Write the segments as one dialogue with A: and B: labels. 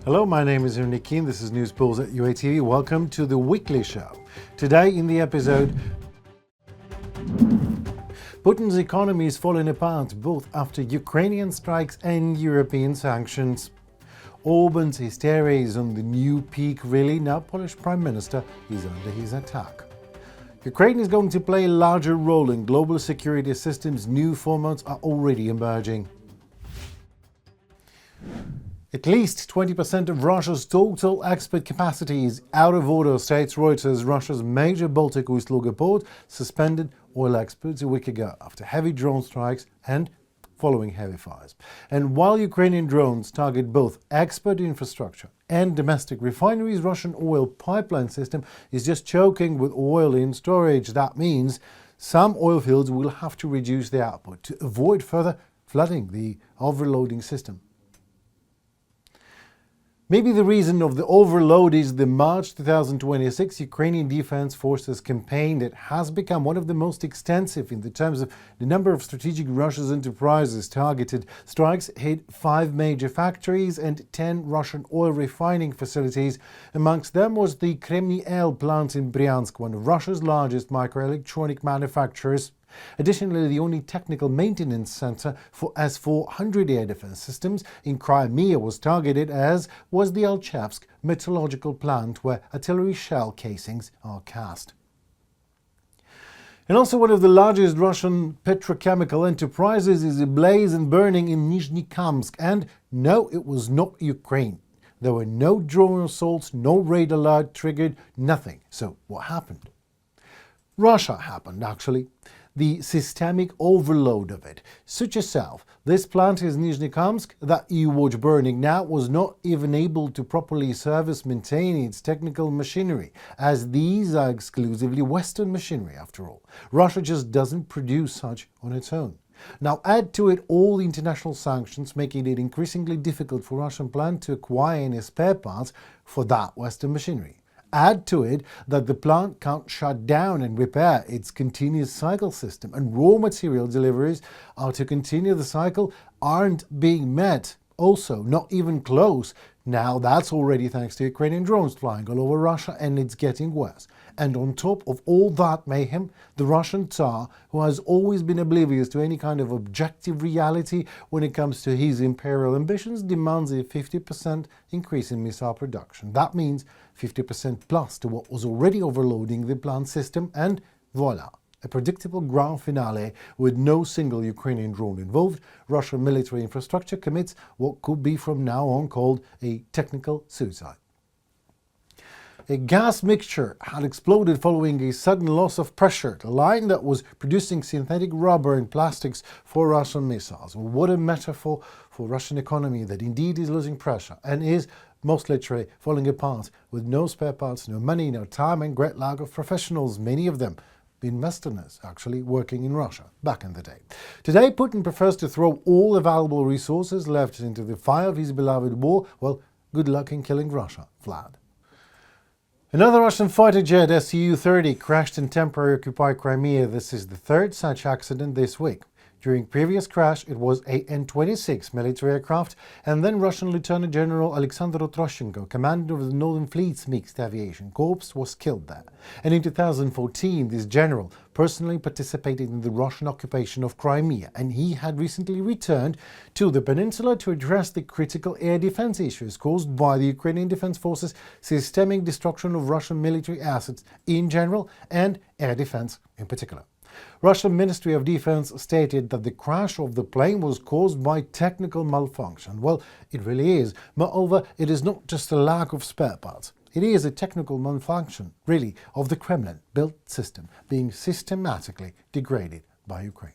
A: Hello, my name is Nick Keane. This is News Pulse at UATV. Welcome to the weekly show. Today in the episode, Putin's economy is falling apart both after Ukrainian strikes and European sanctions. Orban's hysteria is on the new peak, really. Now Polish Prime Minister is under his attack. Ukraine is going to play a larger role in global security systems. New formats are already emerging. At least 20% of Russia's total export capacity is out of order, states Reuters. Russia's major Baltic Ust-Luga port suspended oil exports a week ago after heavy drone strikes and following heavy fires. And while Ukrainian drones target both export infrastructure and domestic refineries, Russian oil pipeline system is just choking with oil in storage. That means some oil fields will have to reduce their output to avoid further flooding the overloading system. Maybe the reason of the overload is the March 2026 Ukrainian Defense Forces campaign that has become one of the most extensive in the terms of the number of strategic Russian enterprises targeted. Strikes hit 5 major factories and 10 Russian oil refining facilities. Amongst them was the Kremlin plant in Bryansk, one of Russia's largest microelectronic manufacturers. Additionally, the only technical maintenance center for S-400 air defense systems in Crimea was targeted, as was the Alchevsk metallurgical plant where artillery shell casings are cast. And also one of the largest Russian petrochemical enterprises is ablaze and burning in Nizhny-Kamsk. And no, it was not Ukraine. There were no drone assaults, no raid alert triggered, nothing. So what happened? Russia happened, actually. The systemic overload of it. Such yourself, this plant is Nizhny-Kamsk that you watch burning now was not even able to properly maintain its technical machinery, as these are exclusively Western machinery after all. Russia just doesn't produce such on its own. Now add to it all the international sanctions, making it increasingly difficult for Russian plant to acquire any spare parts for that Western machinery. Add to it that the plant can't shut down and repair its continuous cycle system, and raw material deliveries are to continue the cycle aren't being met. Also, not even close. Now that's already thanks to Ukrainian drones flying all over Russia, and it's getting worse. And on top of all that mayhem, the Russian Tsar, who has always been oblivious to any kind of objective reality when it comes to his imperial ambitions, demands a 50% increase in missile production. That means 50% plus to what was already overloading the plant system, and voila! A predictable grand finale with no single Ukrainian drone involved. Russian military infrastructure commits what could be from now on called a technical suicide. A gas mixture had exploded following a sudden loss of pressure. The line that was producing synthetic rubber and plastics for Russian missiles. What a metaphor for Russian economy that indeed is losing pressure and is most literally falling apart with no spare parts, no money, no time, and great lack of professionals, many of them being Westerners actually working in Russia back in the day. Today, Putin prefers to throw all available resources left into the fire of his beloved war. Well, good luck in killing Russia, Vlad. Another Russian fighter jet, Su-30, crashed in temporarily occupied Crimea. This is the third such accident this week. During previous crash, it was a An-26 military aircraft, and then Russian Lieutenant General Alexander Troshenko, commander of the Northern Fleet's Mixed Aviation Corps, was killed there. And in 2014, this general personally participated in the Russian occupation of Crimea, and he had recently returned to the peninsula to address the critical air defense issues caused by the Ukrainian Defense Forces' systemic destruction of Russian military assets in general and air defense in particular. Russian Ministry of Defense stated that the crash of the plane was caused by technical malfunction. Well, it really is. Moreover, it is not just a lack of spare parts. It is a technical malfunction, really, of the Kremlin-built system being systematically degraded by Ukraine.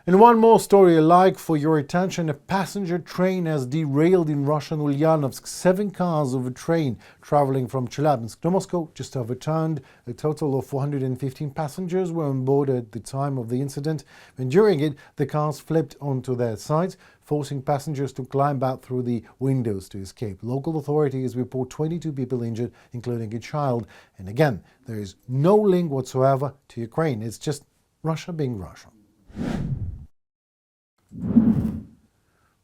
A: And one more story alike for your attention. A passenger train has derailed in Russian Ulyanovsk. 7 cars of a train traveling from Chelyabinsk to Moscow just overturned. A total of 415 passengers were on board at the time of the incident, and during it the cars flipped onto their sides, forcing passengers to climb out through the windows to escape. Local authorities report 22 people injured, including a child. And again, there is no link whatsoever to Ukraine. It's just Russia being Russia.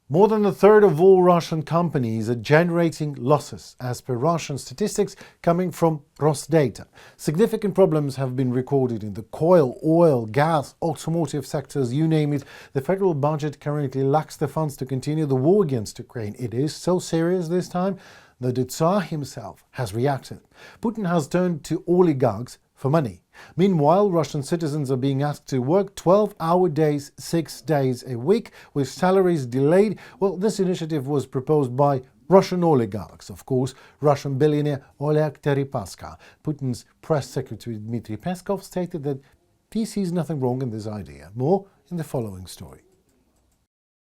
A: More than a third of all Russian companies are generating losses, as per Russian statistics coming from Rosdata. Significant problems have been recorded in the coal, oil, gas, automotive sectors, you name it. The federal budget currently lacks the funds to continue the war against Ukraine. It is so serious this time that the Tsar himself has reacted. Putin has turned to oligarchs for money. Meanwhile, Russian citizens are being asked to work 12-hour days, 6 days a week, with salaries delayed. Well, this initiative was proposed by Russian oligarchs, of course, Russian billionaire Oleg Deripaska. Putin's press secretary Dmitry Peskov stated that he sees nothing wrong in this idea. More in the following story.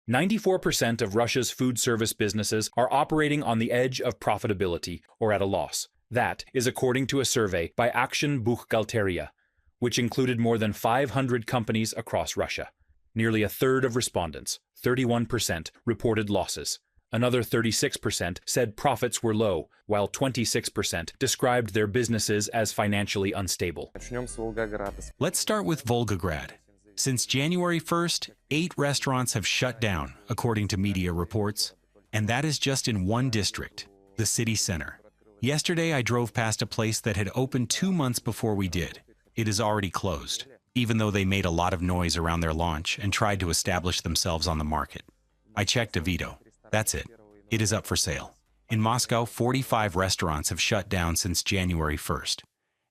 B: 94% of Russia's food service businesses are operating on the edge of profitability or at a loss. That is according to a survey by Action Buchhalteria, which included more than 500 companies across Russia. Nearly a third of respondents, 31%, reported losses. Another 36% said profits were low, while 26% described their businesses as financially unstable.
C: Let's start with Volgograd. Since January 1st, 8 restaurants have shut down, according to media reports, and that is just in one district, the city center. Yesterday, I drove past a place that had opened 2 months before we did. It is already closed, even though they made a lot of noise around their launch and tried to establish themselves on the market. I checked Avito. That's it. It is up for sale. In Moscow, 45 restaurants have shut down since January 1st.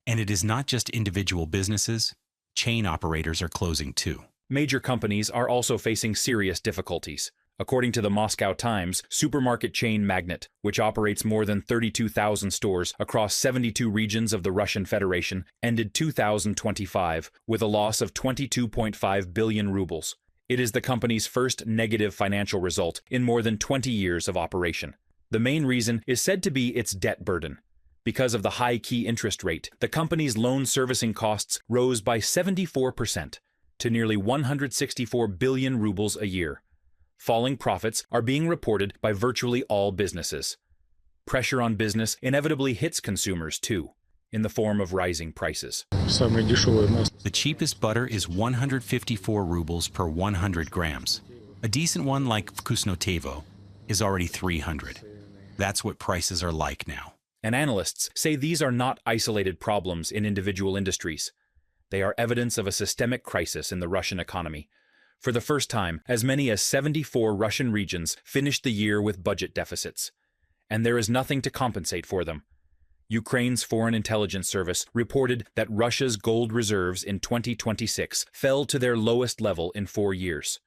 C: And it is not just individual businesses. Chain operators are closing too.
B: Major companies are also facing serious difficulties. According to the Moscow Times, supermarket chain Magnet, which operates more than 32,000 stores across 72 regions of the Russian Federation, ended 2025 with a loss of 22.5 billion rubles. It is the company's first negative financial result in more than 20 years of operation. The main reason is said to be its debt burden. Because of the high key interest rate, the company's loan servicing costs rose by 74% to nearly 164 billion rubles a year. Falling profits are being reported by virtually all businesses. Pressure on business inevitably hits consumers too, in the form of rising prices.
C: The cheapest butter is 154 rubles per 100 grams. A decent one like Vkusnotevo is already 300. That's what prices are like now.
B: And analysts say these are not isolated problems in individual industries. They are evidence of a systemic crisis in the Russian economy. For the first time, as many as 74 Russian regions finished the year with budget deficits. And there is nothing to compensate for them. Ukraine's Foreign Intelligence Service reported that Russia's gold reserves in 2026 fell to their lowest level in 4 years.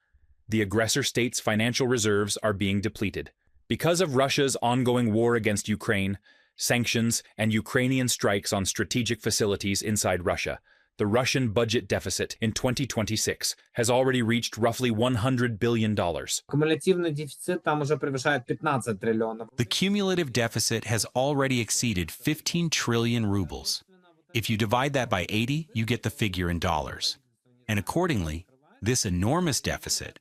B: The aggressor state's financial reserves are being depleted. Because of Russia's ongoing war against Ukraine, sanctions, and Ukrainian strikes on strategic facilities inside Russia, the Russian budget deficit in 2026 has already reached roughly $100 billion.
C: The cumulative deficit has already exceeded 15 trillion rubles. If you divide that by 80, you get the figure in dollars. And accordingly, this enormous deficit,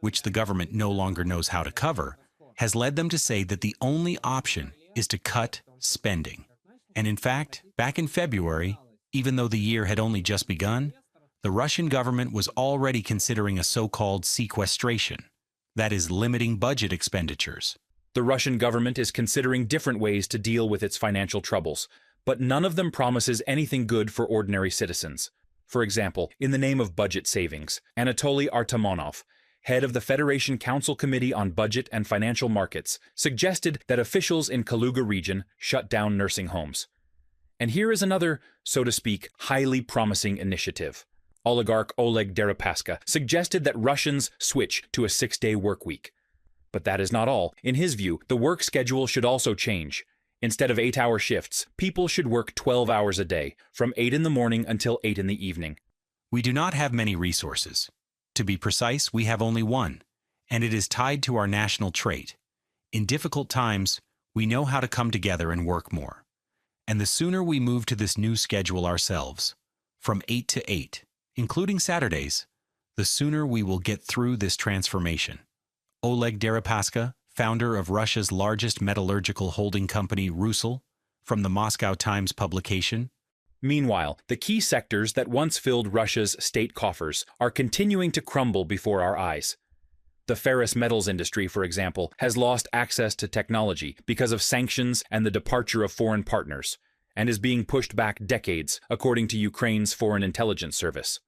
C: which the government no longer knows how to cover, has led them to say that the only option is to cut spending. And in fact, back in February, even though the year had only just begun, the Russian government was already considering a so-called sequestration, that is, limiting budget expenditures.
B: The Russian government is considering different ways to deal with its financial troubles, but none of them promises anything good for ordinary citizens. For example, in the name of budget savings, Anatoly Artamonov, head of the Federation Council Committee on Budget and Financial Markets, suggested that officials in Kaluga region shut down nursing homes. And here is another, so to speak, highly promising initiative. Oligarch Oleg Deripaska suggested that Russians switch to a 6-day work week. But that is not all. In his view, the work schedule should also change. Instead of 8-hour shifts, people should work 12 hours a day, from 8 in the morning until 8 in the evening.
C: We do not have many resources. To be precise, we have only one, and it is tied to our national trait. In difficult times, we know how to come together and work more. And the sooner we move to this new schedule ourselves, from 8 to 8, including Saturdays, the sooner we will get through this transformation. Oleg Deripaska, founder of Russia's largest metallurgical holding company, Rusal, from the Moscow Times publication.
B: Meanwhile, the key sectors that once filled Russia's state coffers are continuing to crumble before our eyes. The ferrous metals industry, for example, has lost access to technology because of sanctions and the departure of foreign partners, and is being pushed back decades, according to Ukraine's Foreign Intelligence Service.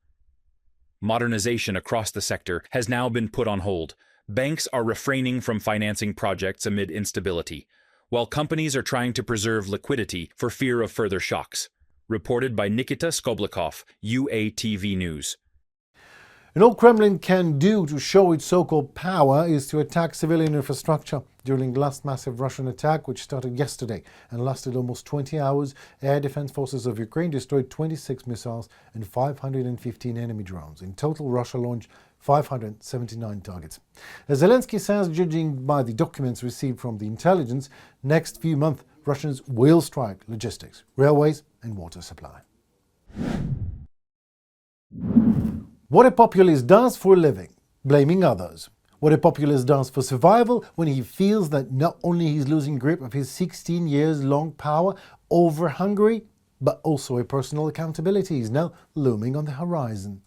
B: Modernization across the sector has now been put on hold. Banks are refraining from financing projects amid instability, while companies are trying to preserve liquidity for fear of further shocks. Reported by Nikita Skoblikov, UATV News.
A: And all Kremlin can do to show its so-called power is to attack civilian infrastructure. During the last massive Russian attack, which started yesterday and lasted almost 20 hours, air defense forces of Ukraine destroyed 26 missiles and 515 enemy drones. In total, Russia launched 579 targets. As Zelensky says, judging by the documents received from the intelligence, next few months Russians will strike logistics, railways and water supply. What a populist does for a living, blaming others. What a populist does for survival when he feels that not only he's losing grip of his 16 years long power over Hungary, but also a personal accountability is now looming on the horizon.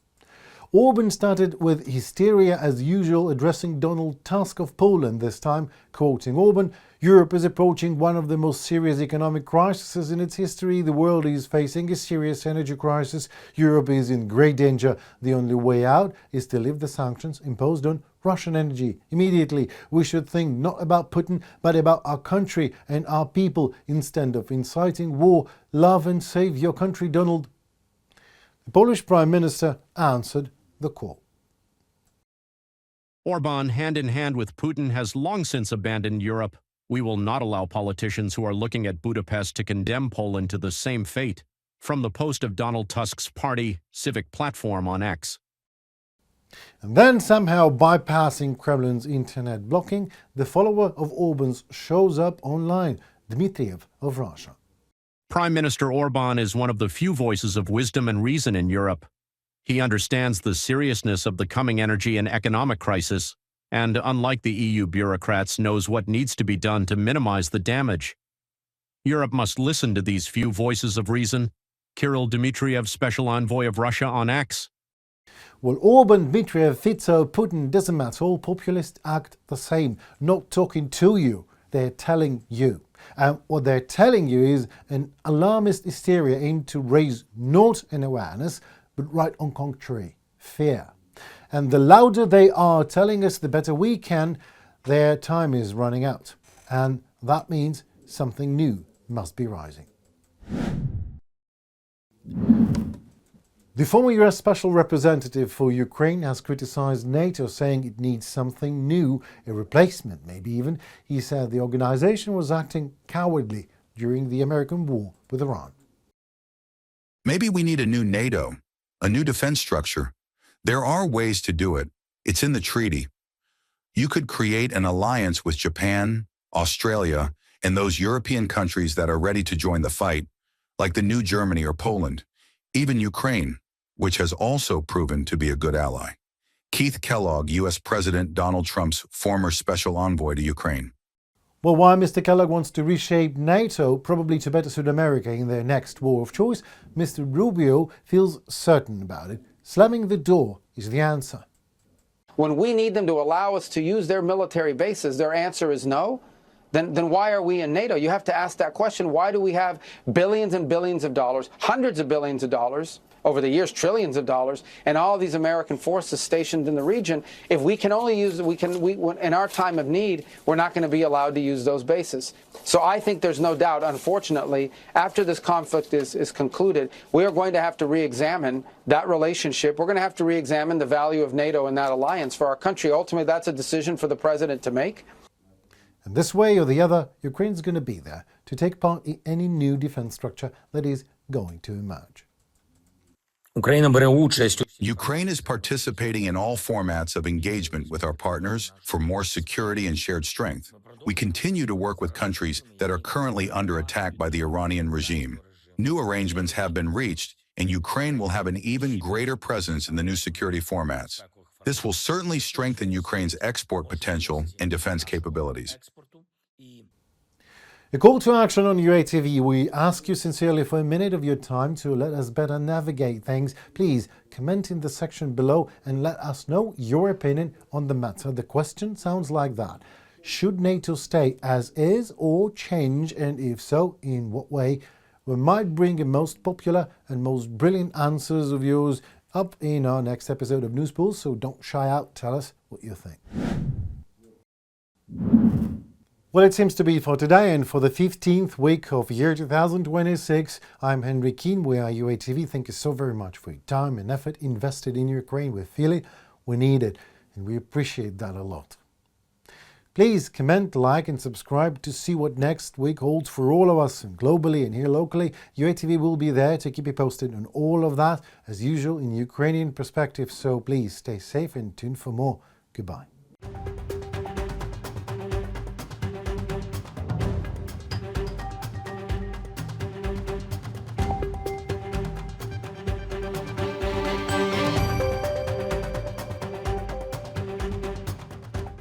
A: Orban started with hysteria as usual, addressing Donald Tusk of Poland, this time quoting Orban, "Europe is approaching one of the most serious economic crises in its history. The world is facing a serious energy crisis. Europe is in great danger. The only way out is to lift the sanctions imposed on Russian energy immediately. We should think not about Putin, but about our country and our people instead of inciting war. Love and save your country, Donald." The Polish Prime Minister answered the call.
D: Orban, hand in hand with Putin, has long since abandoned Europe. We will not allow politicians who are looking at Budapest to condemn Poland to the same fate. From the post of Donald Tusk's party civic platform on X.
A: And then, somehow bypassing Kremlin's internet blocking, the follower of Orban's shows up online, Dmitriev of Russia.
D: Prime Minister Orban is one of the few voices of wisdom and reason in Europe. He understands the seriousness of the coming energy and economic crisis, and unlike the EU bureaucrats, knows what needs to be done to minimize the damage. Europe must listen to these few voices of reason. Kirill Dmitriev, Special Envoy of Russia on X.
A: Well, Orban, Dmitriev, Fico, Putin, doesn't matter. All populists act the same, not talking to you. They're telling you. And what they're telling you is an alarmist hysteria aimed to raise not an awareness, but right on contrary, fear. And the louder they are telling us, the better we can. Their time is running out. And that means something new must be rising. The former US Special Representative for Ukraine has criticized NATO, saying it needs something new, a replacement maybe even. He said the organization was acting cowardly during the American war with Iran.
E: Maybe we need a new NATO, a new defense structure. There are ways to do it. It's in the treaty. You could create an alliance with Japan, Australia, and those European countries that are ready to join the fight, like the new Germany or Poland, even Ukraine, which has also proven to be a good ally. Keith Kellogg, U.S. President Donald Trump's former special envoy to Ukraine.
A: Well, while Mr. Kellogg wants to reshape NATO, probably to better suit America in their next war of choice, Mr. Rubio feels certain about it. Slamming the door is the answer.
F: When we need them to allow us to use their military bases, their answer is no. Then why are we in NATO? You have to ask that question. Why do we have billions and billions of dollars, hundreds of billions of dollars, over the years, trillions of dollars, and all these American forces stationed in the region? If we can only use, in our time of need, we're not going to be allowed to use those bases. So I think there's no doubt, unfortunately, after this conflict is concluded, we are going to have to re-examine that relationship. We're going to have to re-examine the value of NATO and that alliance for our country. Ultimately, that's a decision for the president to make.
A: And this way or the other, Ukraine's going to be there to take part in any new defense structure that is going to emerge.
E: Ukraine is participating in all formats of engagement with our partners for more security and shared strength. We continue to work with countries that are currently under attack by the Iranian regime. New arrangements have been reached, and Ukraine will have an even greater presence in the new security formats. This will certainly strengthen Ukraine's export potential and defense capabilities.
A: A call to action on UATV. We ask you sincerely for a minute of your time to let us better navigate things. Please comment in the section below and let us know your opinion on the matter. The question sounds like that. Should NATO stay as is or change, and if so, in what way? We might bring a most popular and most brilliant answers of yours up in our next episode of News Pulse, so don't shy out. Tell us what you think. Well, it seems to be for today and for the 15th week of year 2026. I'm Henry Keane. We are UATV. Thank you so very much for your time and effort invested in Ukraine. We feel it, we need it, and we appreciate that a lot. Please comment, like, and subscribe to see what next week holds for all of us, and globally and here locally. UATV will be there to keep you posted on all of that, as usual, in Ukrainian perspective. So please stay safe and tune for more. Goodbye.